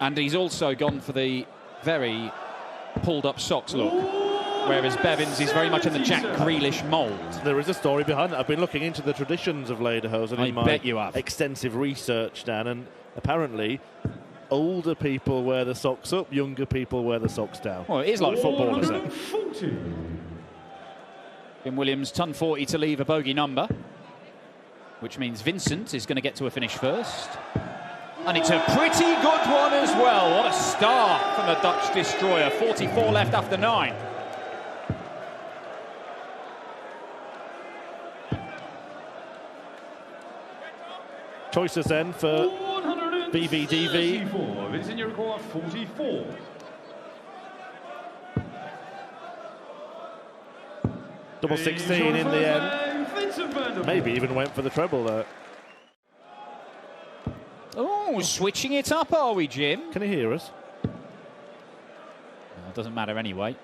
And he's also gone for the very pulled-up socks look, whereas Bevins is very much in the Jack Grealish mould. There is a story behind it. I've been looking into the traditions of lederhosen in my extensive research, Dan, and apparently older people wear the socks up, younger people wear the socks down. Well, it is like football, isn't it? Jim Williams, ton 40 to leave a bogey number, which means Vincent is going to get to a finish first. And it's a pretty good one as well. What a start from the Dutch destroyer. 44 left after 9. Choices then for BVDV. Vincent, you record 44. Double 16 in the end. Maybe even went for the treble there. Oh, switching it up, are we, Jim? Can he hear us? Well, it doesn't matter anyway.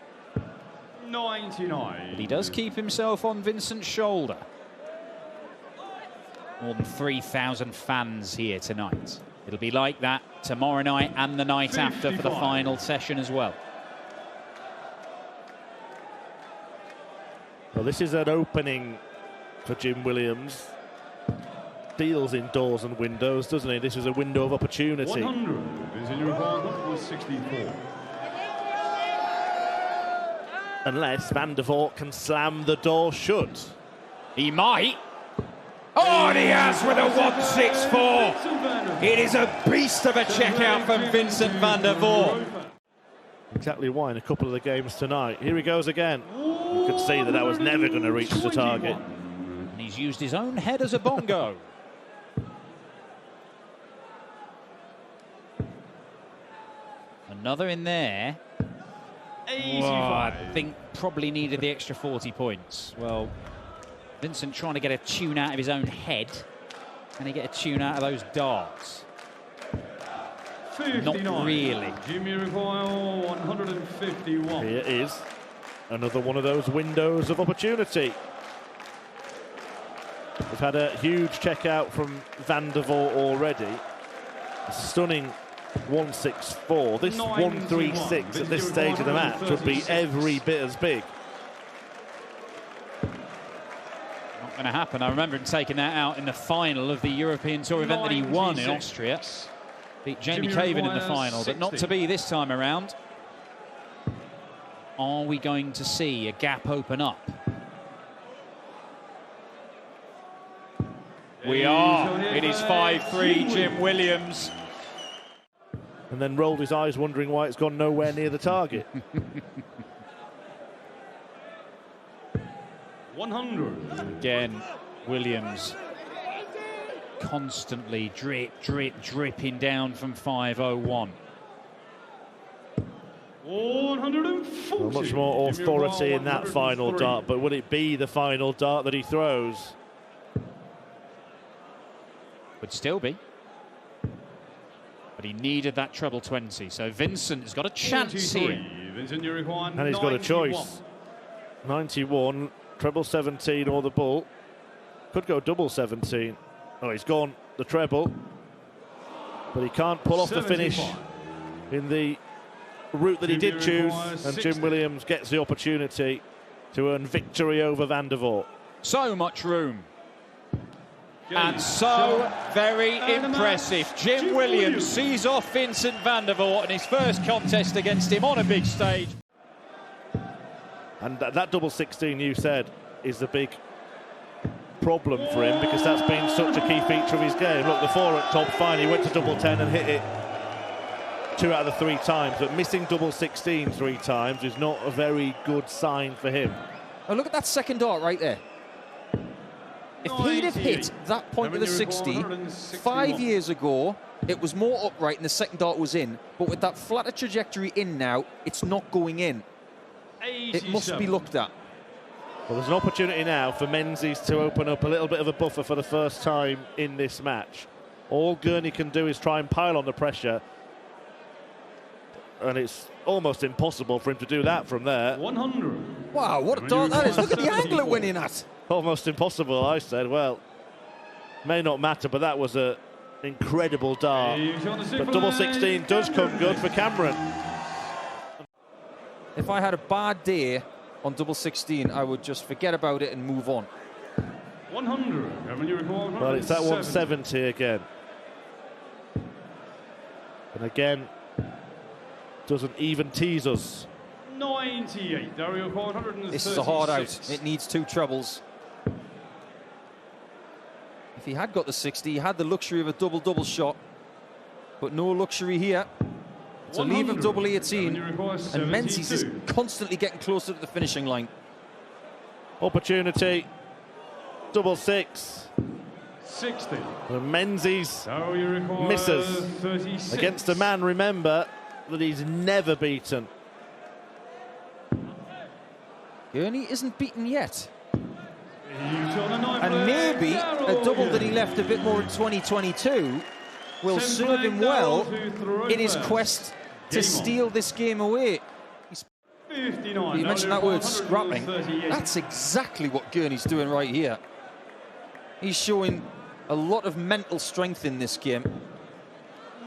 99. But he does keep himself on Vincent's shoulder. More than 3,000 fans here tonight. It'll be like that tomorrow night and the night 55. After for the final session as well. Well, this is an opening for Jim Williams. Deals in doors and windows, doesn't he? This is a window of opportunity. 100 is in your record, 64. Unless Van der Voort can slam the door shut. He might. Oh, and he has with a 164. It is a beast of a checkout from Vincent van der Voort. Exactly why in a couple of the games tonight. Here he goes again. You could see that was never going to reach the target. And he's used his own head as a bongo. Another in there. Oh, I think probably needed the extra 40 points. Well, Vincent trying to get a tune out of his own head. Can he get a tune out of those darts? 59. Not really. Jimmy Require 151. Here is another one of those windows of opportunity. We've had a huge check out from Van der Voort already. A stunning 164. This 136 at this stage of the match would be every bit as big. Not going to happen. I remember him taking that out in the final of the European Tour event that he won in Austria. Beat Jamie Caven in the final, but not to be this time around. Are we going to see a gap open up? We are. It is 5-3, Jim Williams. And then rolled his eyes, wondering why it's gone nowhere near the target. 100. Again, Williams constantly dripping down from 501. 140. Well, much more authority in that final dart, but will it be the final dart that he throws? Would still be. But he needed that treble 20, so Vincent has got a chance here. Vincent, you require and he's got a choice. 91, treble 17 or the bull. Could go double 17. Oh, he's gone the treble. But he can't pull off the finish in the route that he did choose. And Jim Williams gets the opportunity to earn victory over Van der Voort. So much room. And so very impressive. Jim Williams sees off Vincent van der Voort in his first contest against him on a big stage. And that double 16 you said is the big problem for him, because that's been such a key feature of his game. Look, the 4 at top, fine, he went to double 10 and hit it 2 out of the 3 times, but missing double 16 3 times is not a very good sign for him. Oh, look at that second dart right there. If he'd have hit that point of the 60 5 years ago, it was more upright and the second dart was in. But with that flatter trajectory in now, it's not going in. It must be looked at. Well, there's an opportunity now for Menzies to open up a little bit of a buffer for the first time in this match. All Gurney can do is try and pile on the pressure. And it's almost impossible for him to do that from there. 100. Wow, what a dart that is. Look at the angle it went in at. Almost impossible, I said. Well, may not matter, but that was a incredible dart. But double 16 does come good for Cameron. If I had a bad day on double 16, I would just forget about it and move on. 100. Well, it's that 170 again. And again, doesn't even tease us. 98. This is a hard out. It needs 2 trebles. If he had got the 60, he had the luxury of a double-double shot, but no luxury here. To leave him double 18, and Menzies is constantly getting closer to the finishing line. Opportunity, double 6. 60. And Menzies misses against a man, remember, that he's never beaten. Gurney isn't beaten yet. And maybe a double that he left a bit more in 2022 will serve him well in his quest to steal this game away. You mentioned that word scrapping. That's exactly what Gurney's doing right here. He's showing a lot of mental strength in this game.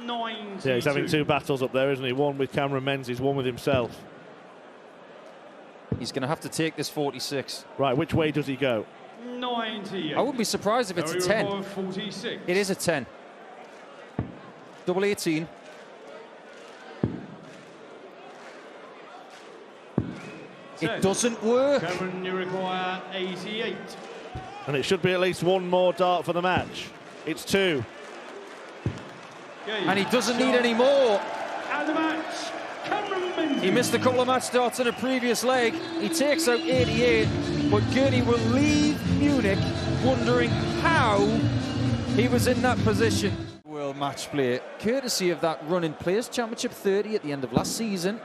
Yeah, he's having 2 battles up there, isn't he? One with Cameron Menzies, one with himself. He's going to have to take this 46. Right, which way does he go? 98. I wouldn't be surprised if it's a 10. 46. It is a 10. Double 18. It doesn't work. Cameron, you require 88. And it should be at least 1 more dart for the match. It's 2. And he doesn't need any more. And the match, Cameron Menzies. He missed a couple of match darts in a previous leg. He takes out 88, but Gurney will leave Munich wondering how he was in that position. World match play, courtesy of that run in Players Championship 30 at the end of last season.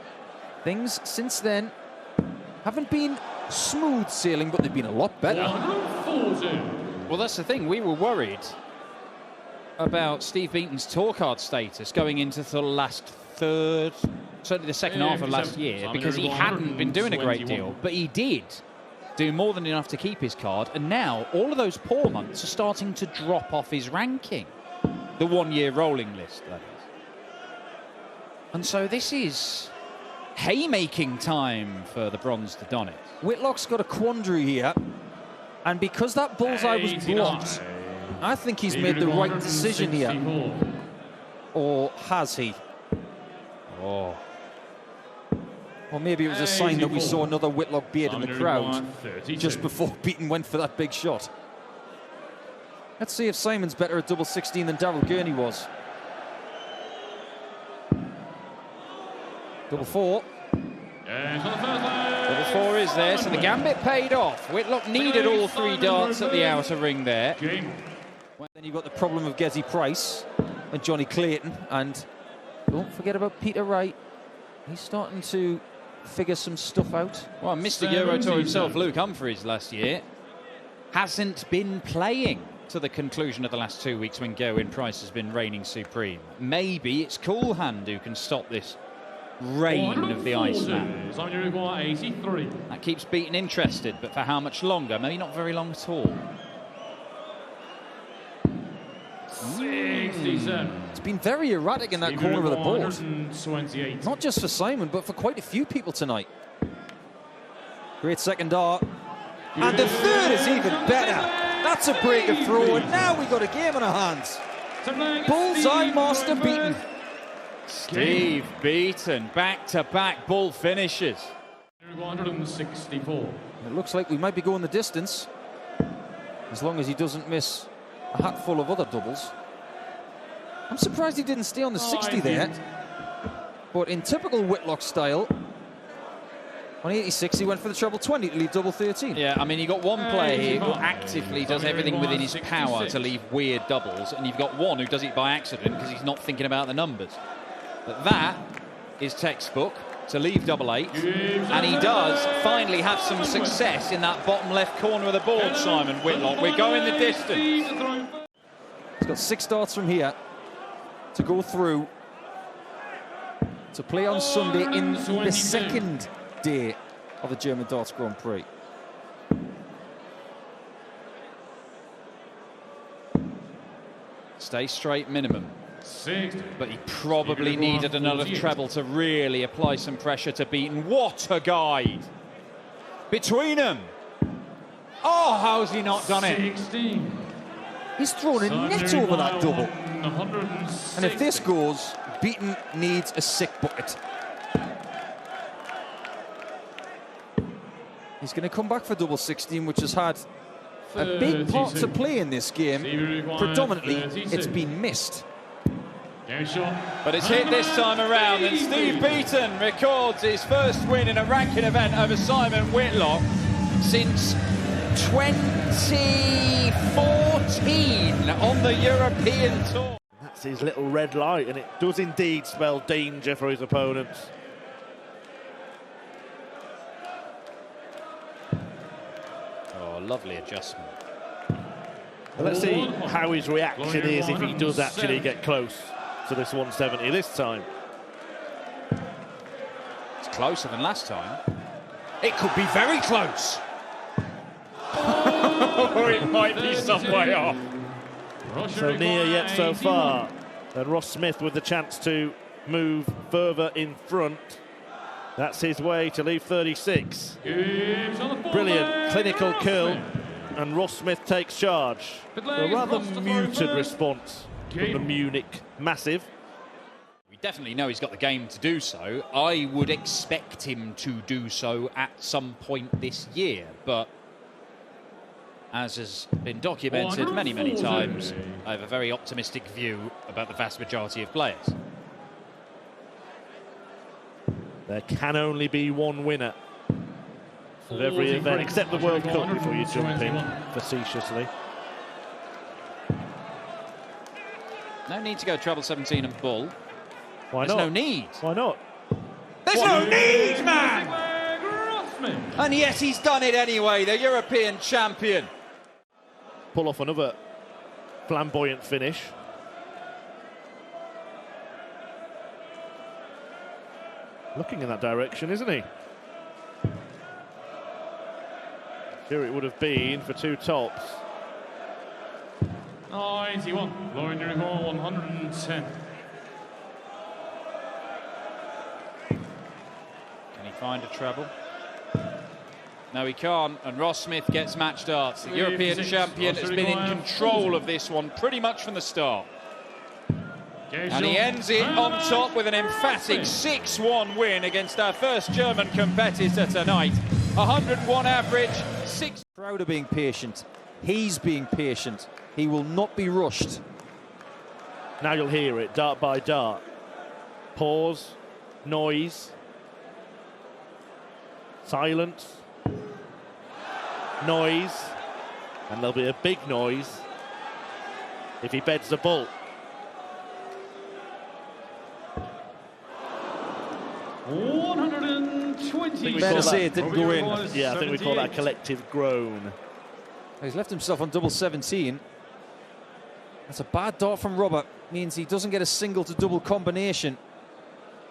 Things since then haven't been smooth sailing, but they've been a lot better. 140. Well, that's the thing. We were worried about Steve Beaton's tour card status going into the last third, certainly the second half of last year, because he hadn't been doing a great deal. But he did do more than enough to keep his card, and now all of those poor months are starting to drop off his ranking. The 1-year rolling list, that is. And so this is haymaking time for the bronze to Donnet. Whitlock's got a quandary here, and because that bullseye was blocked, I think he's made the right decision here. Or has he? Oh. Or maybe it was a sign that we saw another Whitlock beard in the crowd just before Beaton went for that big shot. Let's see if Simon's better at double 16 than Daryl Gurney was. Double 4. Double 4 is there, so the gambit paid off. Whitlock needed all 3 darts at the outer ring there. Then you've got the problem of Gezi Price and Johnny Clayton, and don't forget about Peter Wright. He's starting to figure some stuff out. Well, Mr. Euro Tour himself, Luke Humphries, last year, hasn't been playing to the conclusion of the last 2 weeks when Gerwyn Price has been reigning supreme. Maybe it's Cool Hand who can stop this reign of the Iceman. That keeps Beaton interested, but for how much longer? Maybe not very long at all. 67. It's been very erratic in that corner of the board. 128. Not just for Simon, but for quite a few people tonight. Great second dart. And the third is even better. That's a break of throw, and now we've got a game on our hands. Bullseye master Beaton. Steve Beaton, back-to-back bull finishes. 164. It looks like we might be going the distance, as long as he doesn't miss a hatful of other doubles. I'm surprised he didn't stay on the 60 there. But in typical Whitlock style, on 86 he went for the treble 20 to leave double 13. Yeah, I mean, you've got one player here who actively does everything within his power to leave weird doubles, and you've got one who does it by accident because he's not thinking about the numbers. But that is textbook, to leave double 8, and he does finally have some success in that bottom left corner of the board, Simon Whitlock. We're going the distance. He's got 6 darts from here to go through to play on Sunday in the second day of the German Darts Grand Prix. Stay straight minimum. 60. But he probably needed another treble to really apply some pressure to Beaton. What a guide! Between them. Oh, how's he not done it? 16. He's thrown a net over that double. 160. And if this goes, Beaton needs a sick bucket. He's going to come back for double 16, which has had a big part to play in this game. Predominantly, it's been missed. But it's hit this time around, and Steve Beaton records his first win in a ranking event over Simon Whitlock since 2014 on the European Tour. That's his little red light, and it does indeed spell danger for his opponents. Oh, lovely adjustment. Well, let's see how his reaction is if he does actually get close to this 170 this time. It's closer than last time. It could be very close. Or it might be some way off. So near yet so far. And Ross Smith with the chance to move further in front. That's his way to leave 36. Brilliant clinical curl, and Ross Smith takes charge. A rather muted response from the Munich massive. We definitely know he's got the game to do so. I would expect him to do so at some point this year, but as has been documented many, many times, I have a very optimistic view about the vast majority of players. There can only be one winner of every event, except the World Cup, before you jump in facetiously. No need to go treble 17 and bull. Why There's not? no need. Why not? There's no need, man! And yet he's done it anyway, the European champion. Pull off another flamboyant finish. Looking in that direction, isn't he? Here it would have been for two tops. 91. Lowering the record 110. Can he find a treble? No, he can't, and Ross Smith gets match darts. The European champion has been in control of this one pretty much from the start. And he ends it on top with an emphatic 6-1 win against our first German competitor tonight. 101 average, 6. Proud of being patient. He's being patient. He will not be rushed. Now you'll hear it, dart by dart. Pause, noise, silence, noise, and there'll be a big noise if he beds the bull. Better say it didn't go in. Yeah, I think we call that a collective groan. He's left himself on double 17. That's a bad dart from Robert. Means he doesn't get a single to double combination.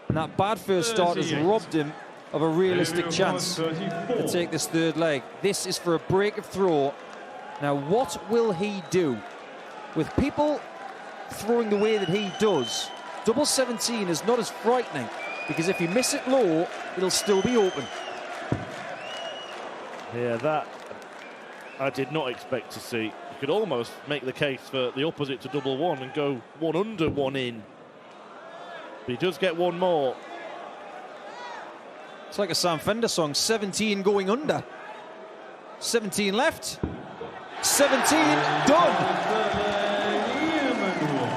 And that bad first start has robbed him of a realistic chance to take this third leg. This is for a break of throw. Now, what will he do? With people throwing the way that he does, double 17 is not as frightening, because if you miss it low, it'll still be open. Yeah, that I did not expect to see. You could almost make the case for the opposite to double one and go one under, one in. But he does get one more. It's like a Sam Fender song, 17 going under. 17 left. 17 done.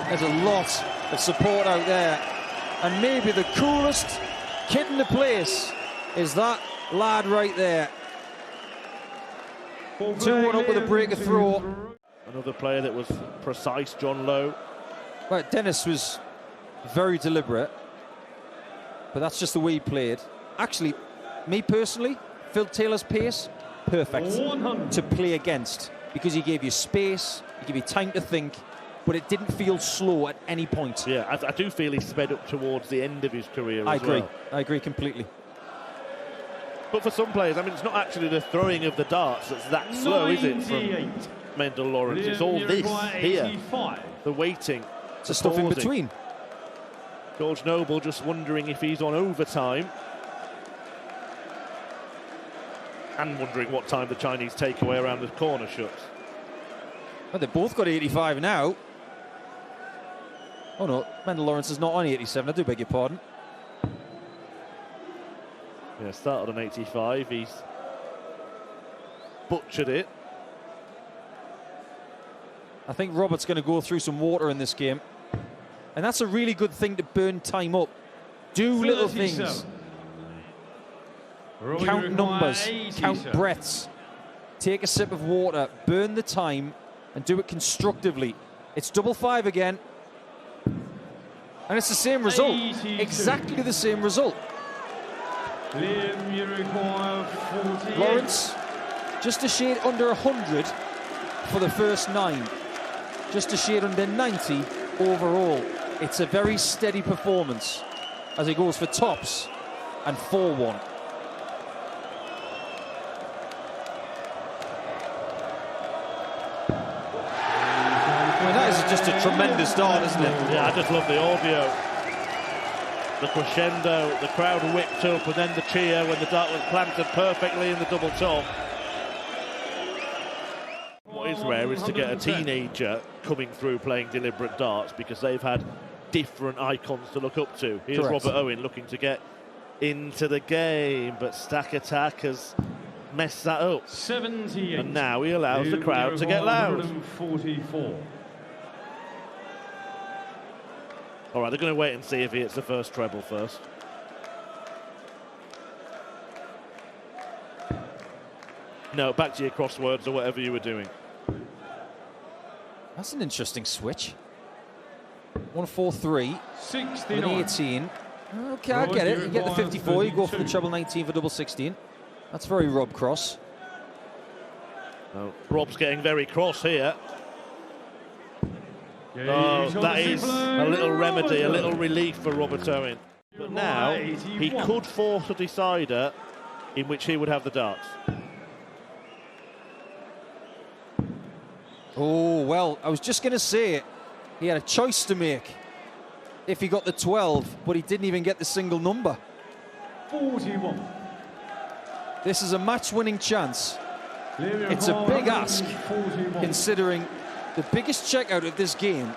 There's a lot of support out there. And maybe the coolest kid in the place is that lad right there. 2-1 up with a break of throw. Another player that was precise, John Lowe. Right, Dennis was very deliberate, but that's just the way he played. Actually, me personally, Phil Taylor's pace, perfect to play against, because he gave you space, he gave you time to think, but it didn't feel slow at any point. Yeah, I do feel he's sped up towards the end of his career I as agree. well. I agree completely. But for some players, I mean, it's not actually the throwing of the darts that's that slow, is it, from Maendl-Lawrance? It's all this here. the waiting. To stuff in between. George Noble just wondering if he's on overtime. And wondering what time the Chinese takeaway around the corner shuts. Well, they've both got 85 now. Oh no, Maendl-Lawrance is not on 87, I do beg your pardon. Yeah, started on 85, he's butchered it. I think Robert's going to go through some water in this game. And that's a really good thing to burn time up. Do little things. Count numbers, count breaths. Take a sip of water, burn the time, and do it constructively. It's 5-5 again. And it's the same result. 82. Exactly the same result. Lawrence, just a shade under 100 for the first 9. Just a shade under 90 overall. It's a very steady performance as he goes for tops and 4-1. I mean, that is just a tremendous start, isn't it? Yeah, I just love the audio. The crescendo, the crowd whipped up, and then the cheer when the dart was planted perfectly in the double top. What is rare is to get a teenager coming through playing deliberate darts because they've had different icons to look up to. Here's Correct. Robert Owen looking to get into the game, but Stack Attack has messed that up. 78. And now he allows the crowd to get loud. 144. All right, they're going to wait and see if he hits the first treble first. No, back to your crosswords or whatever you were doing. That's an interesting switch. 1-4-3. 69. 18. Okay, I get it. You get the 54, you go for the treble 19 for double 16. That's very Rob Cross. No, Rob's getting very cross here. Oh, that is a little remedy, a little relief for Robert Owen. But now he could force a decider in which he would have the darts. Oh, well, I was just going to say it. He had a choice to make if he got the 12, but he didn't even get the single number. 41. This is a match-winning chance. It's a big ask, considering the biggest checkout of this game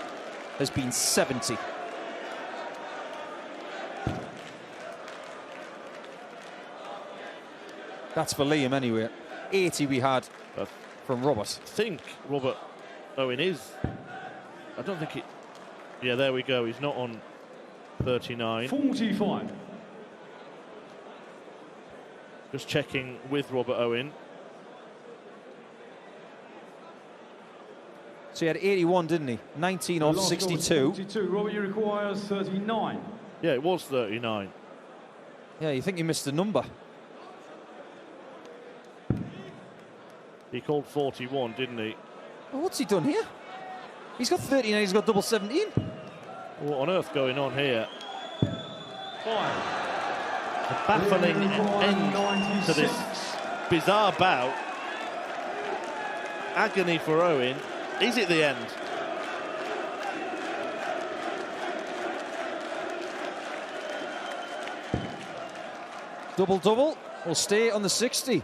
has been 70. That's for Liam anyway. 80 we had from Robert. I think Robert Owen is. I don't think it. Yeah, there we go. He's not on 39. 45. Just checking with Robert Owen. So he had 81, didn't he? 19 off 62. 42. Robert, you require 39. Yeah, it was 39. Yeah, you think he missed a number. He called 41, didn't he? Well, what's he done here? He's got 39, he's got double 17. What on earth going on here? 5. A baffling end to this bizarre bout. Agony for Owen. Is it the end? Double-double will stay on the 60.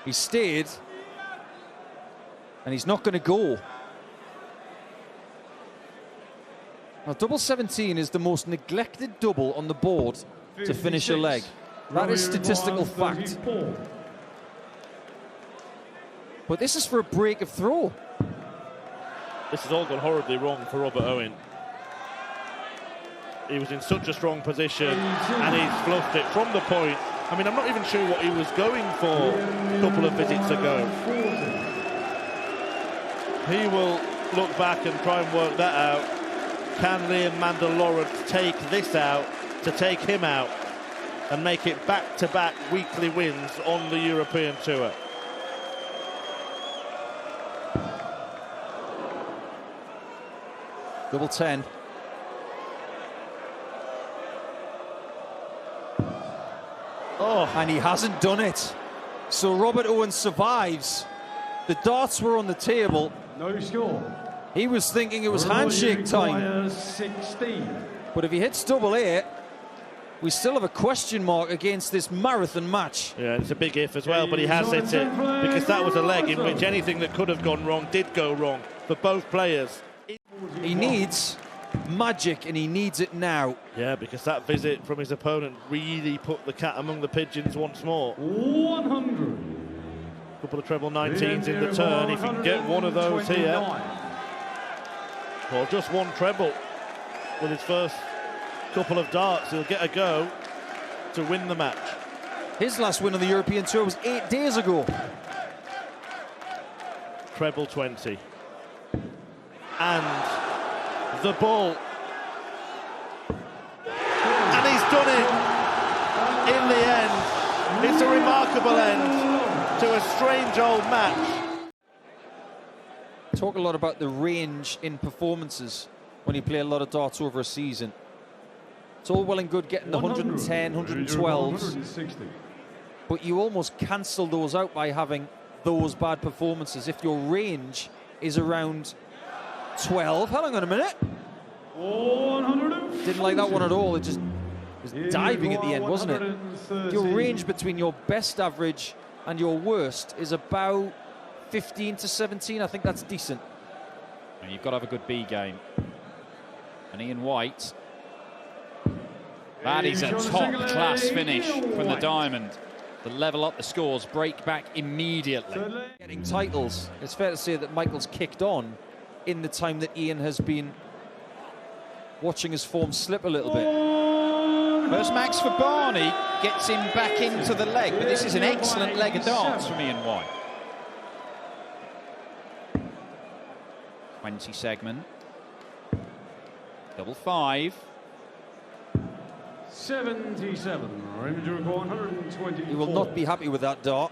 He stayed, and he's not going to go. Now, double 17 is the most neglected double on the board to finish a leg. That is statistical fact. But this is for a break of throw. This has all gone horribly wrong for Robert Owen. He was in such a strong position and he's fluffed it from the point. I mean, I'm not even sure what he was going for a couple of visits ago. He will look back and try and work that out. Can Liam Maendl-Lawrance take this out to take him out and make it back-to-back weekly wins on the European Tour? Double 10. Oh, And he hasn't done it. So Robert Owen survives. The darts were on the table. No score. He was thinking it was handshake time. 16. But if he hits double eight, we still have a question mark against this marathon match. Yeah, it's a big if as well, but he has hit it because that was a leg in which anything that could have gone wrong did go wrong for both players. He needs magic, and he needs it now. Yeah, because that visit from his opponent really put the cat among the pigeons once more. 100. Couple of treble 19s in the turn. If he can get one of those here, or just one treble with his first couple of darts, he'll get a go to win the match. His last win on the European Tour was 8 days ago. Treble 20. And the ball. And he's done it in the end. It's a remarkable end to a strange old match. Talk a lot about the range in performances when you play a lot of darts over a season. It's all well and good getting the 110, 112s, but you almost cancel those out by having those bad performances. If your range is around 12, hang on a minute. Didn't like that one at all. It just was diving at the end, wasn't it? Your range between your best average and your worst is about 15 to 17. I think that's decent. And you've got to have a good B game. And Ian White. That is a top-class finish from the diamond. To level up the scores, break back immediately. Getting titles. It's fair to say that Michael's kicked on in the time that Ian has been watching his form slip a little bit. First max for Barney gets him back into the leg, but this is an excellent leg of darts from Ian White. 20 segment. Double 5. 77. 120. He will not be happy with that dart.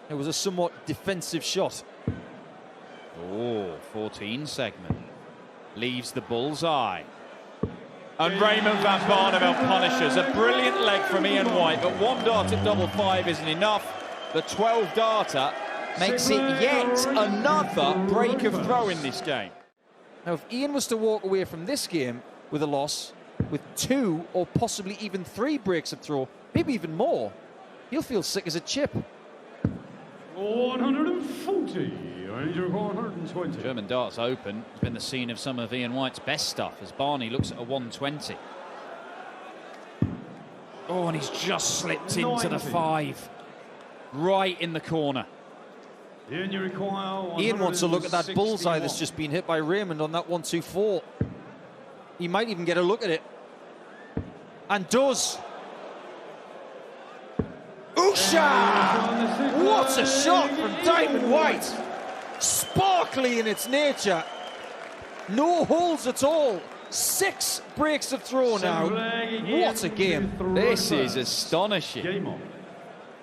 It was a somewhat defensive shot. Oh, 14 segment. Leaves the bullseye. And Raymond van Barneveld punishes. A brilliant leg from Ian White, but one dart at double 5 isn't enough. The 12 darter makes it yet another break of throw in this game. Now, if Ian was to walk away from this game with a loss, with 2 or possibly even 3 breaks of throw, maybe even more, he'll feel sick as a chip. 140. 120. German Darts Open has been the scene of some of Ian White's best stuff as Barney looks at a 120. Oh, and he's just slipped into the 5. Right in the corner. Ian wants to look at that bullseye that's just been hit by Raymond on that 124. He might even get a look at it. And does. Usha! What a shot from Diamond White. Sparkly in its nature. No holes at all. 6 breaks of throw now. What a game. This is astonishing.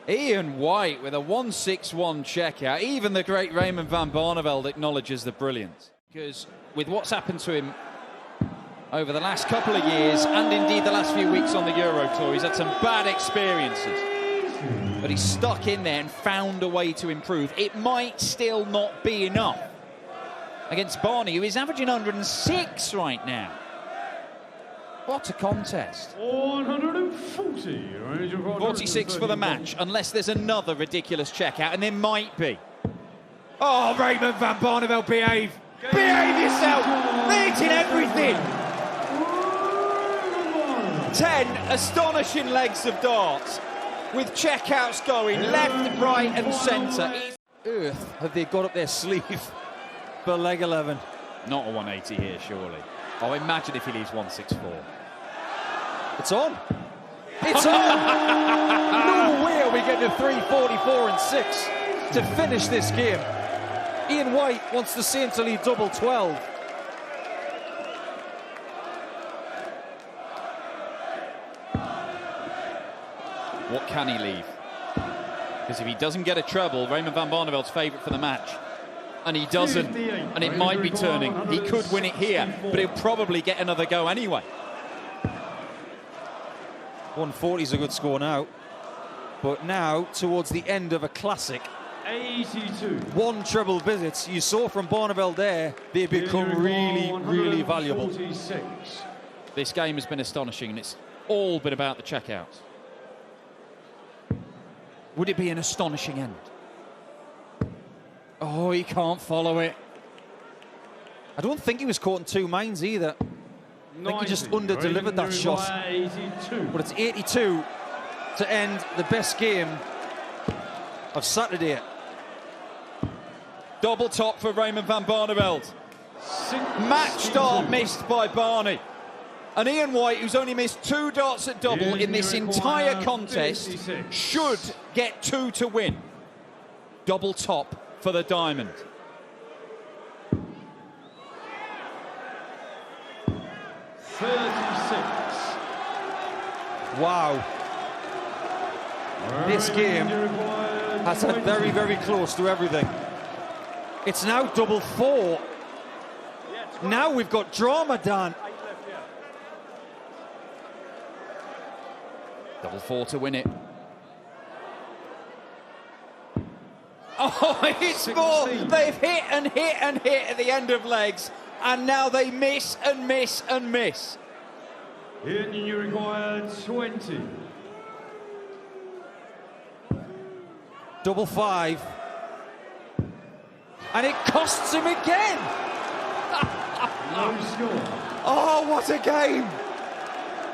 Ian White with a 161 checkout. Even the great Raymond van Barneveld acknowledges the brilliance. Because with what's happened to him over the last couple of years, and indeed the last few weeks on the Euro Tour, he's had some bad experiences. But he's stuck in there and found a way to improve. It might still not be enough against Barney, who is averaging 106 right now. What a contest. 140. 46 for the match, unless there's another ridiculous checkout, and there might be. Oh, Raymond van Barneveld, behave. Behave yourself. Beating everything. 10 astonishing legs of darts with checkouts going left, right and centre. Earth have they got up their sleeve for leg 11? Not a 180 here, surely. Oh, imagine if he leaves 164. It's on. It's on. No way are we getting a 344 and 6 to finish this game. Ian White wants the same to lead double 12. What can he leave? Because if he doesn't get a treble, Raymond van Barneveld's favourite for the match. And he doesn't, and it might be turning. He could win it here, but he'll probably get another go anyway. 140 is a good score now. But now, towards the end of a classic, 82. One treble visits. You saw from Barneveld there, they become really valuable. 146. This game has been astonishing, and it's all been about the checkouts. Would it be an astonishing end? Oh, he can't follow it. I don't think he was caught in two minds either. I think he just under-delivered that shot. 82. But it's 82 to end the best game of Saturday. Double top for Raymond van Barneveld. Match start missed by Barney. And Ian White, who's only missed 2 darts at double in this entire contest, 56. should get 2 to win. Double top for the diamond. Wow. This game has had very close to everything. It's now double 4. Now we've got drama, Dan. Double 4 to win it. Oh, it's more. They've hit and hit and hit at the end of legs, and now they miss and miss and miss. And you require 20. Double 5. And it costs him again. No score. Oh, what a game.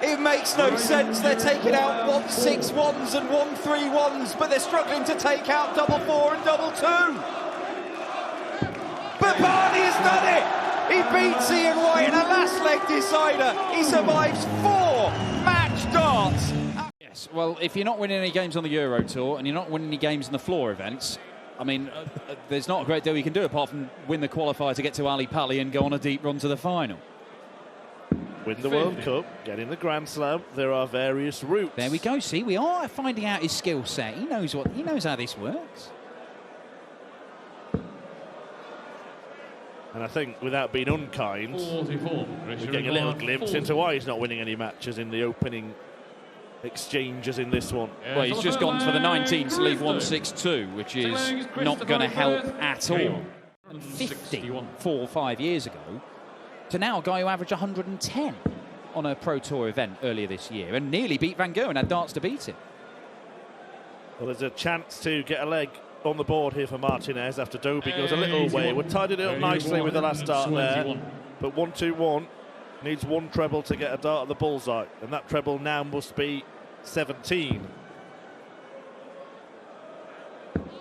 It makes no sense. They're taking out 1-6-1s and 1-3-1s, but they're struggling to take out double 4 and double 2. But Barney has done it. He beats Ian White in a last leg decider. He survives 4 match darts. Yes, well, if you're not winning any games on the Euro Tour and you're not winning any games in the floor events, I mean, there's not a great deal you can do apart from win the qualifier to get to Ali Pali and go on a deep run to the final. Win the World Cup, get in the Grand Slam. There are various routes. There we go. See, we are finding out his skill set. He knows how this works. And I think, without being unkind, 44. we're getting a little glimpse into why he's not winning any matches in the opening exchanges in this one. Well, he's just gone for the 19 to leave 162, which is not going to help at all. And 50 4 or 5 years ago to now a guy who averaged 110 on a Pro Tour event earlier this year and nearly beat Van Gogh and had darts to beat him. Well, there's a chance to get a leg on the board here for Martinez after Dobey goes a little way. We're tidied it up nicely with the last dart there. But 1-2-1 needs 1 treble to get a dart at the bullseye. And that treble now must be 17.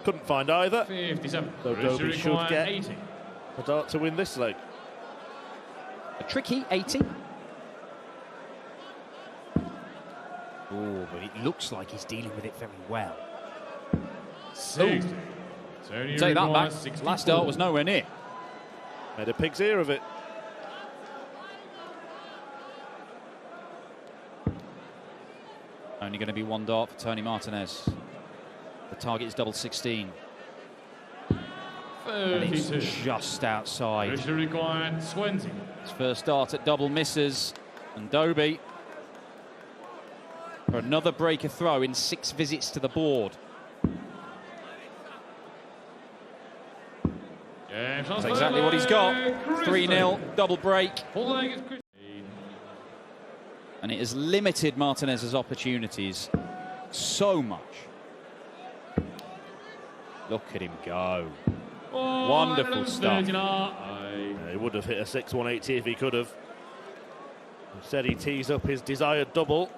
Couldn't find either. 57. So Dobey should get a dart to win this leg. A tricky 80. Oh, but it looks like he's dealing with it very well. 60. Take that back. Last dart was nowhere near. Made a pig's ear of it. Only going to be 1 dart for Tony Martinez. The target is double 16. And it's just outside. Required 20. His first dart at double misses. And Dobey for another breaker throw in 6 visits to the board. That's exactly what he's got. 3-0, double break. And it has limited Martinez's opportunities so much. Look at him go. Wonderful stuff. He would have hit a 6-180 if he could have. Instead, he tees up his desired double.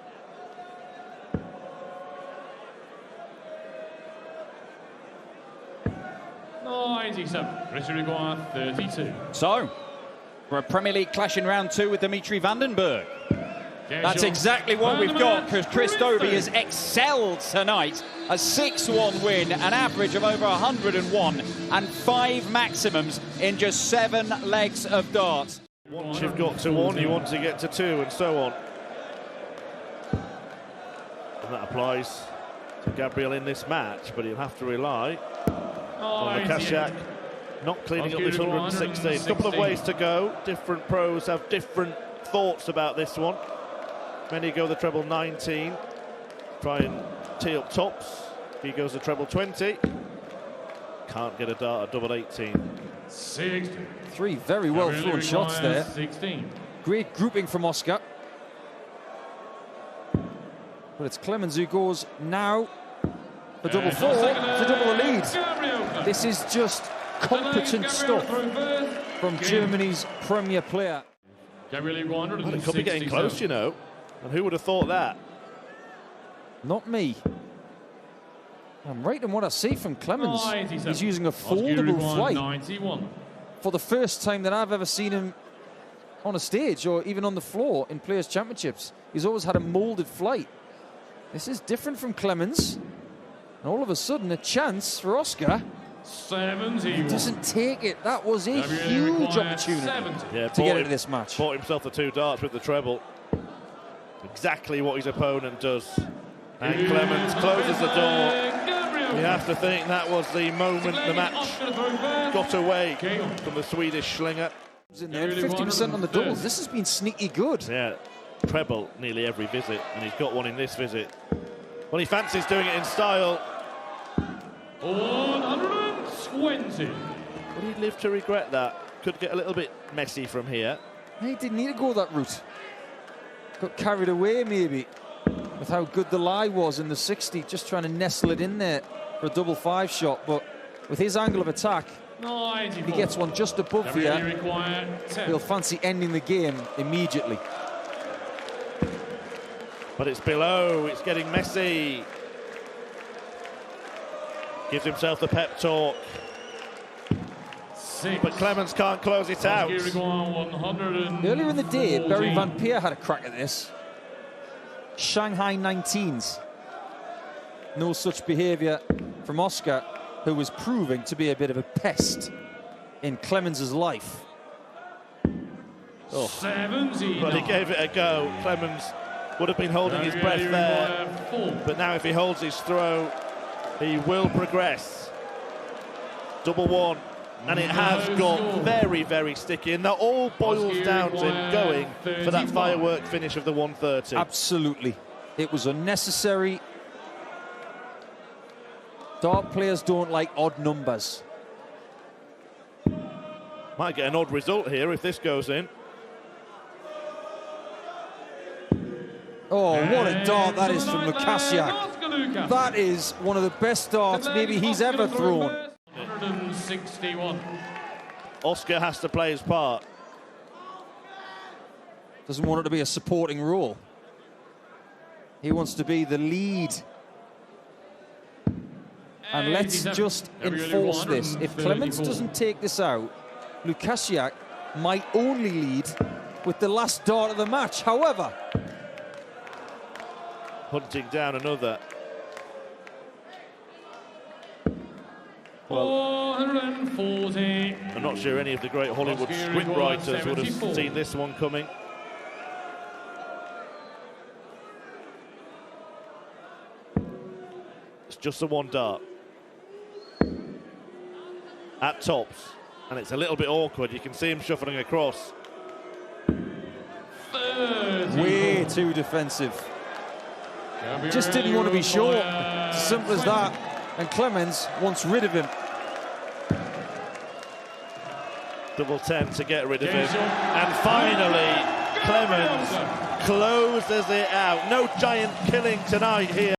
Richard required 32. So, for a Premier League clash in round 2 with Dimitri Vandenberg. That's exactly what we've got, because Chris Dobey has excelled tonight. A 6-1 win, an average of over 101, and 5 maximums in just 7 legs of darts. Once you've got to 1, you want to get to 2, and so on. And that applies to Gabriel in this match, but he'll have to rely on Lukasiak not cleaning up this 116. A couple of ways to go. Different pros have different thoughts about this one. Many go the treble 19, try and tee up tops. He goes the treble 20. Can't get a dart at double 18. 60. 3 very well thrown shots there. 16. Great grouping from Oscar. But it's Clemens who goes now for double 4 to double the lead. This is just competent stuff from Germany's premier player. Well, it could be getting close, you know. And who would have thought that? Not me. I'm right in what I see from Clemens. He's using a foldable flight 91. for the first time that I've ever seen him on a stage or even on the floor in Players' Championships. He's always had a moulded flight. This is different from Clemens. And all of a sudden, a chance for Oscar. 71. He doesn't take it. That was a huge opportunity to get into this match. Bought himself the 2 darts with the treble. Exactly what his opponent does. And Clemens closes the door. You have to think that was the moment the match got away from the Swedish slinger. In there, 50% on the doubles. This has been sneaky good. Yeah, treble nearly every visit, and he's got one in this visit. Well, he fancies doing it in style. 120. Would he live to regret that? Could get a little bit messy from here. He didn't need to go that route. Got carried away maybe with how good the lie was in the 60, just trying to nestle it in there for a double 5 shot. But with his angle of attack, if he gets one just above here, he'll fancy ending the game immediately. But it's below, it's getting messy. Gives himself the pep talk. 6. But Clemens can't close it out. Earlier in the day, Barry Van Peer had a crack at this. Shanghai 19s. No such behaviour from Oscar, who was proving to be a bit of a pest in Clemens' life. Oh. But he gave it a go. Clemens would have been holding his breath there. But now if he holds his throw, he will progress. Double 1. And it has got very, very sticky. And that all boils down to him going for that firework finish of the 130. Absolutely. It was unnecessary. Dart players don't like odd numbers. Might get an odd result here if this goes in. Oh, what a dart that is from Lukasiak. That is one of the best darts maybe he's ever thrown. 161. Oscar has to play his part. Doesn't want it to be a supporting role. He wants to be the lead. And let's just enforce this. If Clemens doesn't take this out, Lukasiak might only lead with the last dart of the match. However, hunting down another. Well, 440. I'm not sure any of the great Hollywood scriptwriters would have seen this one coming. It's just the 1 dart. At tops. And it's a little bit awkward. You can see him shuffling across. Way too defensive. Just didn't want to be short. Simple as that. And Clemens wants rid of him. Double 10 to get rid of him. And finally, Clemens closes it out. No giant killing tonight here.